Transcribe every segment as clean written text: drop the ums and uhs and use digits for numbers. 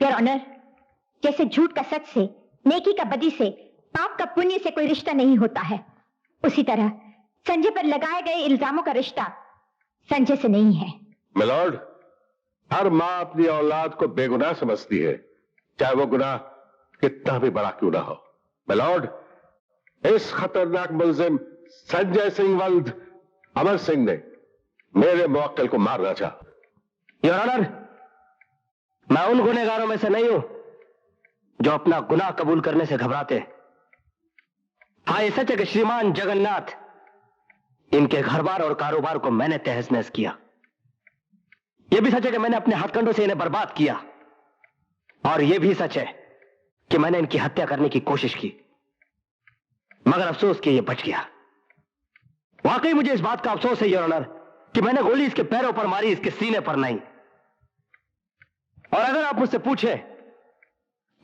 Your honour, जैसे झूठ का सच से, नेकी का बदी से, पाप का पुण्य से कोई रिश्ता नहीं होता है, उसी तरह संजय पर लगाए गए इल्जामों का रिश्ता संजय से नहीं है। मिलॉर्ड, हर माँ अपनी औलाद को बेगुनाह समझती है, चाहे वो गुनाह कितना भी बड़ा क्यों ना हो। मिलॉर्ड, इस खतरनाक मुलजिम संजय सिंह वल्द अमर सिंह ने मेरे मुवक्किल को मारना चाहा। योर ऑनर, मैं उन गुनहगारों में से नहीं हूं जो अपना गुनाह कबूल करने से घबराते। हाँ, ये सच है कि श्रीमान जगन्नाथ, इनके घर बार और कारोबार को मैंने तहस नहस किया। यह भी सच है कि मैंने अपने हथकंडों से इन्हें बर्बाद किया, और यह भी सच है कि मैंने इनकी हत्या करने की कोशिश की, मगर अफसोस कि यह बच गया। वाकई मुझे इस बात का अफसोस है योर ऑनर कि मैंने गोली इसके पैरों पर मारी, इसके सीने पर नहीं। और अगर आप मुझसे पूछे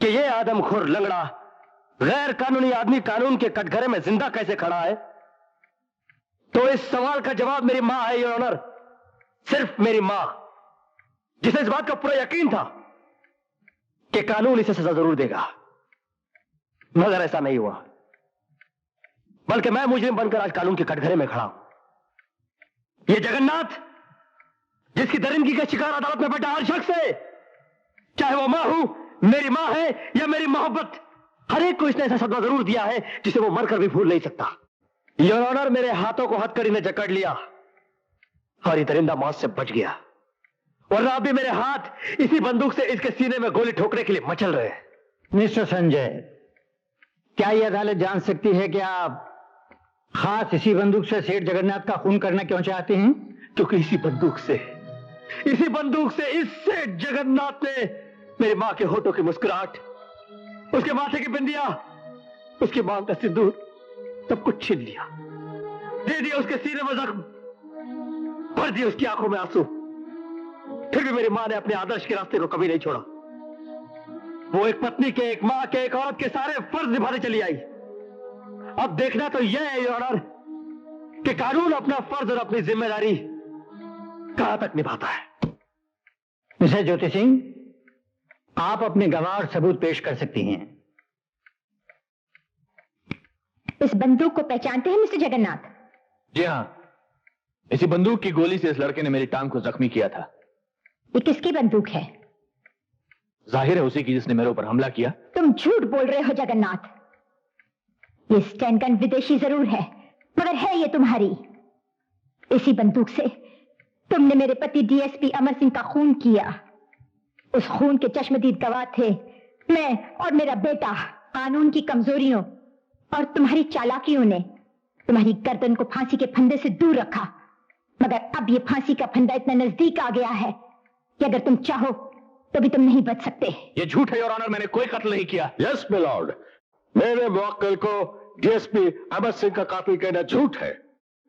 कि यह आदमखोर लंगड़ा गैर कानूनी आदमी कानून के कटघरे में जिंदा कैसे खड़ा है, तो इस सवाल का जवाब मेरी मां है योर ऑनर, सिर्फ मेरी मां, जिसे इस बात का पूरा यकीन था कि कानून इसे सजा जरूर देगा। मगर ऐसा नहीं हुआ, बल्कि मैं मुजरिम बनकर आज कानून के कटघरे में खड़ा हूं। यह जगन्नाथ, जिसकी दरिंदगी का शिकार अदालत में बैठा हर शख्स है, चाहे वो मां हूं, मेरी मां है या मेरी मोहब्बत, हर एक को इसने ऐसा सदमा जरूर दिया है जिसे वो मरकर भी भूल नहीं सकता। योर ऑनर, मेरे हाथों को हथकड़ी ने जकड़ लिया और ये दरिंदा मौत से बच गया, वरना अब भी मेरे हाथ इसी बंदूक से इसके सीने में गोली ठोकने के लिए मचल रहे। मिस्टर संजय, क्या यह अदालत जान सकती है कि आप खास इसी बंदूक से सेठ जगन्नाथ का खून करना क्यों चाहते हैं? क्योंकि इसी बंदूक से इस सेठ जगन्नाथ ने मेरी मां के होठों की मुस्कुराहट, उसके माथे की बिंदिया, उसके मांग का सिंदूर, सब कुछ छीन लिया, दे दिया उसके सीने में जख्म, भर दिए उसकी आंखों में आंसू। फिर भी मेरी मां ने अपने आदर्श के रास्ते को कभी नहीं छोड़ा। वो एक पत्नी के, एक मां के, एक औरत के सारे फर्ज निभाने चली आई। अब देखना तो यह है योर ऑनर कि कानून अपना फर्ज और अपनी जिम्मेदारी कहां तक निभाता है। मिस्टर ज्योति सिंह, आप अपने गवाह और सबूत पेश कर सकती हैं। इस बंदूक को पहचानते हैं मिस्टर जगन्नाथ? जी हाँ, इसी बंदूक की गोली से इस लड़के ने मेरी टांग को जख्मी किया था। ये किसकी बंदूक है? जाहिर है उसी की जिसने मेरे ऊपर हमला किया। तुम झूठ बोल रहे हो जगन्नाथ। ये स्टैन गन विदेशी जरूर है, मगर है ये तुम्हारी। इसी बंदूक से तुमने मेरे पति डीएसपी अमर सिंह का खून किया। उस खून के चश्मदीद गवाह थे मैं और मेरा बेटा। कानून की कमजोरियों और तुम्हारी चालाकियों ने तुम्हारी गर्दन को फांसी के फंदे से दूर रखा, मगर अब ये फांसी का फंदा इतना नजदीक आ गया है कि अगर तुम चाहो तो भी तुम नहीं बच सकते। ये झूठ है योर ऑनर, मैंने कोई कत्ल नहीं किया। यस मिलॉर्ड, मेरे मुवक्किल को डीएसपी अमर सिंह का कातिल कहना झूठ है।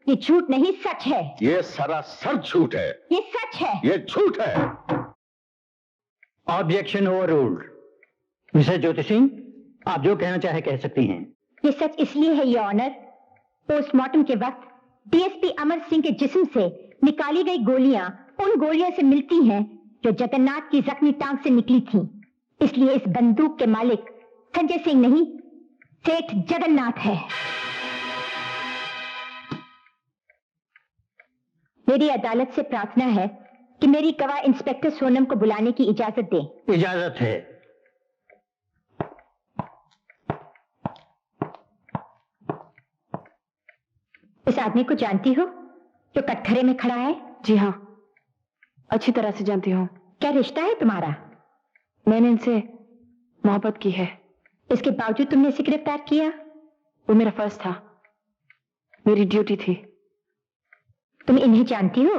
ये झूठ नहीं, सच है। ये सरासर झूठ है। ये सच है। ये झूठ है। Objection over ruled. Mister Jyoti Singh, आप जो कहना चाहे कह सकती हैं। ये सच इसलिए है योर ऑनर, पोस्टमार्टम के वक्त डीएसपी अमर सिंह के जिस्म से निकाली गई गोलियां उन गोलियों से मिलती हैं जो जगन्नाथ की जख्मी टांग से निकली थीं। इसलिए इस बंदूक के मालिक संजय सिंह नहीं, सेठ जगन्नाथ है। मेरी अदालत से प्रार्थना है कि मेरी गवाह इंस्पेक्टर सोनम को बुलाने की इजाजत दें। इजाजत है। इस आदमी को जानती हो जो कटघरे में खड़ा है? जी हाँ, अच्छी तरह से जानती हूँ। क्या रिश्ता है तुम्हारा? मैंने इनसे मोहब्बत की है। इसके बावजूद तुमने इसे गिरफ्तार किया? वो मेरा फर्ज था, मेरी ड्यूटी थी। तुम इन्हें जानती हो?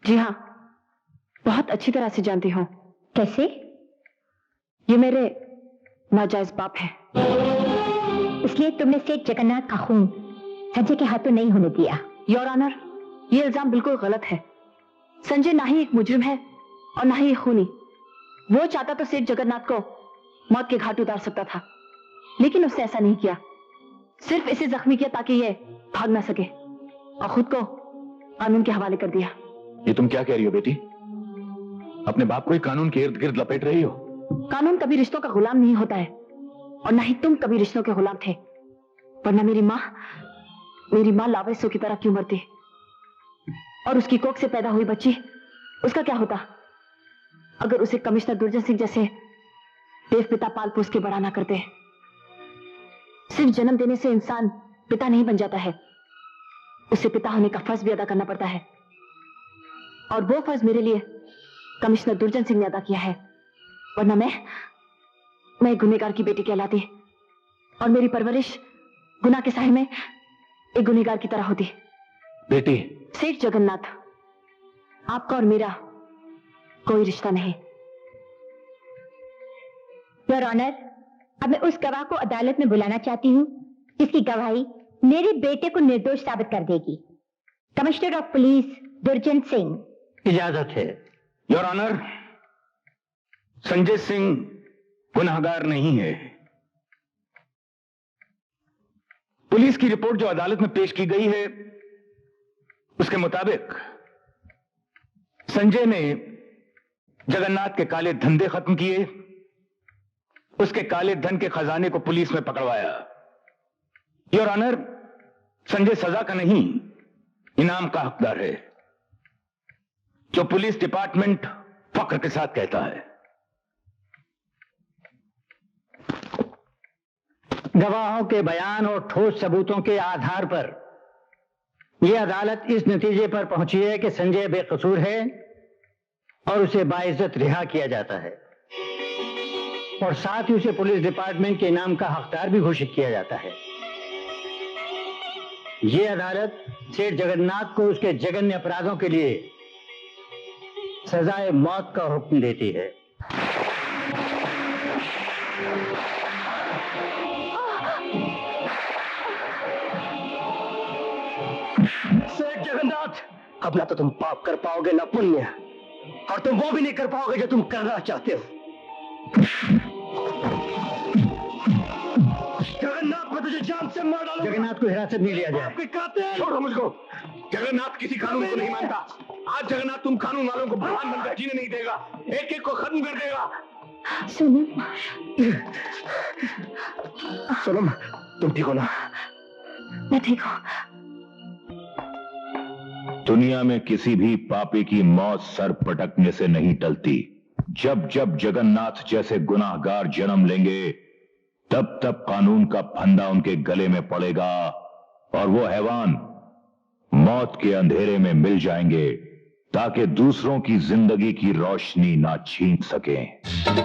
जी हाँ, बहुत अच्छी तरह से जानती हूँ। कैसे? ये मेरे नाजायज बाप है। इसलिए तुमने सेठ जगन्नाथ का खून संजय के हाथों नहीं होने दिया। योर ऑनर, ये इल्जाम बिल्कुल गलत है। संजय ना ही एक मुजरिम है और ना ही एक खूनी। वो चाहता तो सेठ जगन्नाथ को मौत के घाट उतार सकता था, लेकिन उसने ऐसा नहीं किया। सिर्फ इसे जख्मी किया ताकि ये भाग ना सके और खुद को कानून के हवाले कर दिया। ये तुम क्या कह रही हो बेटी? अपने बाप को ही कानून के इर्द गिर्द लपेट रही हो? कानून कभी रिश्तों का गुलाम नहीं होता है, और ना ही तुम कभी रिश्तों के गुलाम थे, वरना मेरी माँ लावेसो की तरह क्यों मरती? और उसकी कोख से पैदा हुई बच्ची, उसका क्या होता अगर उसे कमिश्नर दुर्जन सिंह जैसे देव पिता पाल पोस के बड़ा ना करते? सिर्फ जन्म देने से इंसान पिता नहीं बन जाता है, उसे पिता होने का फर्ज भी अदा करना पड़ता है, और वो फर्ज मेरे लिए कमिश्नर दुर्जन सिंह ने अदा किया है। वरना मैं गुनहगार की बेटी कहलाती, और मेरी परवरिश गुनाह के साए में एक गुनहगार की तरह होती। बेटी, सेठ जगन्नाथ, आपका और मेरा कोई रिश्ता नहीं। योर ऑनर, अब मैं उस गवाह को अदालत में बुलाना चाहती हूँ जिसकी गवाही मेरे बेटे को निर्दोष साबित कर देगी। कमिश्नर ऑफ पुलिस दुर्जन सिंह। इजाजत है। योर ऑनर, संजय सिंह गुनहगार नहीं है। पुलिस की रिपोर्ट जो अदालत में पेश की गई है उसके मुताबिक संजय ने जगन्नाथ के काले धंधे खत्म किए, उसके काले धन के खजाने को पुलिस में पकड़वाया। योर ऑनर, संजय सजा का नहीं इनाम का हकदार है, जो पुलिस डिपार्टमेंट फख्र के साथ कहता है। गवाहों के बयान और ठोस सबूतों के आधार पर यह अदालत इस नतीजे पर पहुंची है कि संजय बेकसूर है और उसे बाइज्जत रिहा किया जाता है, और साथ ही उसे पुलिस डिपार्टमेंट के इनाम का हकदार भी घोषित किया जाता है। यह अदालत सेठ जगन्नाथ को उसके जघन्य अपराधों के लिए सजाए मौत का हुक्म देती है। सेठ जगन्नाथ, अब ना तो तुम पाप कर पाओगे ना पुण्य, और तुम वो भी नहीं कर पाओगे जो तुम करना चाहते हो। जगन्नाथ, मैं तुझे जान से मार डालूंगा। जगन्नाथ को हिरासत में लिया जाए। आपके कातिल। छोड़ो मुझको। जगन्नाथ किसी कानून को नहीं मानता। आज जगन्नाथ तुम कानून वालों को भगवान बनकर जीने नहीं देगा, एक एक को खत्म कर देगा। सोनम, तुम ठीक हो ना? मैं ठीक हूं। दुनिया में किसी भी पापी की मौत सर पटकने से नहीं टलती। जब जब जगन्नाथ जैसे गुनाहगार जन्म लेंगे, तब तब कानून का फंदा उनके गले में पड़ेगा और वो हैवान मौत के अंधेरे में मिल जाएंगे, ताकि दूसरों की जिंदगी की रोशनी ना छीन सकें।